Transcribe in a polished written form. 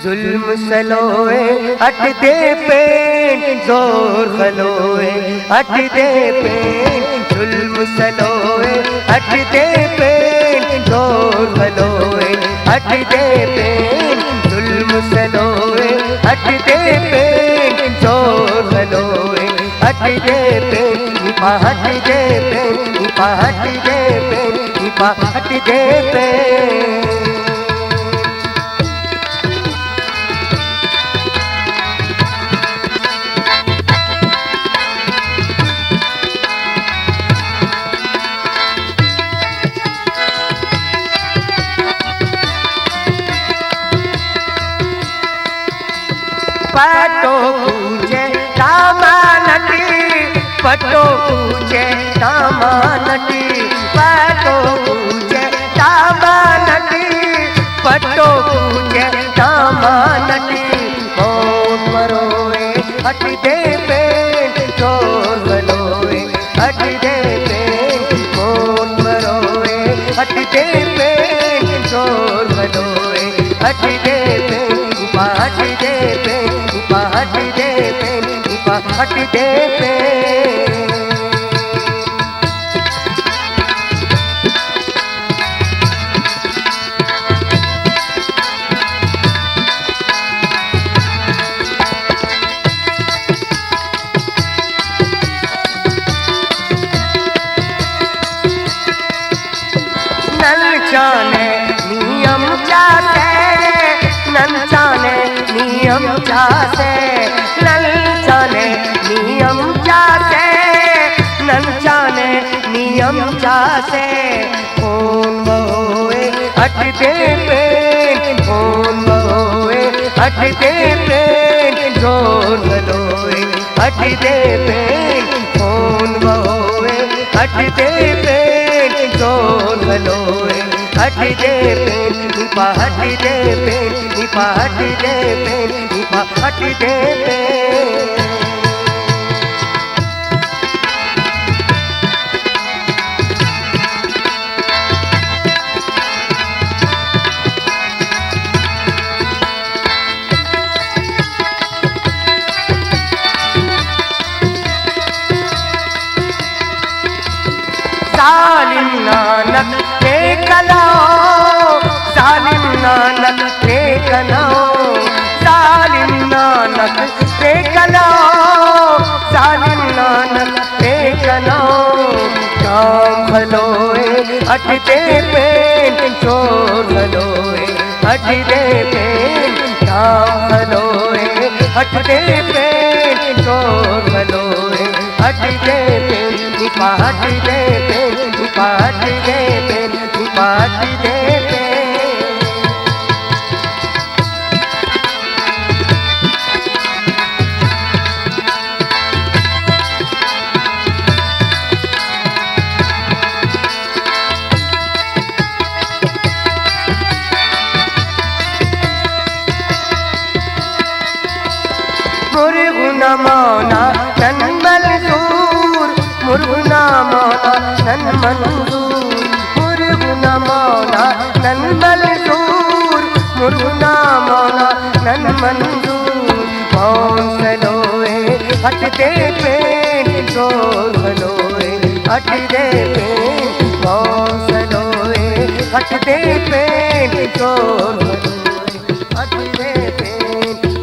जुल्म सलोए हट दे पेन जोर खलोए हट दे पेन जुल्म सलोए हट दे पेन जोर खलोए हट दे पेन जुल्म सलोए हट दे पेन जोर खलोए हट दे पेन हट दे पेन हट दे पेन हट दे पेन पटो पूजे दामानटी पटो पूजे दामानटी पटो पूजे दामानटी पटो पूजे दामानटी मोर मरोए हट दे पेन जोर गलोए हट दे पेन मोर मरोए हट दे पेन जोर गलोए हट दे पेन हट दे पेन हट दे पेन हट दे पेन ननचाने नियम चासे ननचाने नियम चासे ननचाने नियम चासे ननचाने नियम चासे कौन होए हट दे पेन कौन होए हट दे पेन जोर गलोए हट दे पेन कौन होए हट दे पेन जोर गलोए हट दे पेन हट दे पेन हट दे पेन हट दे पेन जालिम नानक के कलाओ जालिम नानक के कलाओ जालिम नानक के कलाओ जालिम नानक के कलाओ काम खलोए हट दे पेन चोर खलोए हट दे पेन काम खलोए हट दे पेन चोर खलोए हट दे पेन हट दे पेन हट दे पेन हट दे पेन मुर्गुना मौना तन मंजूर मुर्गुना मौना तन मंजूर मुर्गुना मौना तन मंजूर मुर्गुना मौना तन मंजूर कौन सलोए हट दे पेन जोर गलोए हट दे पेन कौन सलोए हट दे पेन जोर गलोए हट दे पेन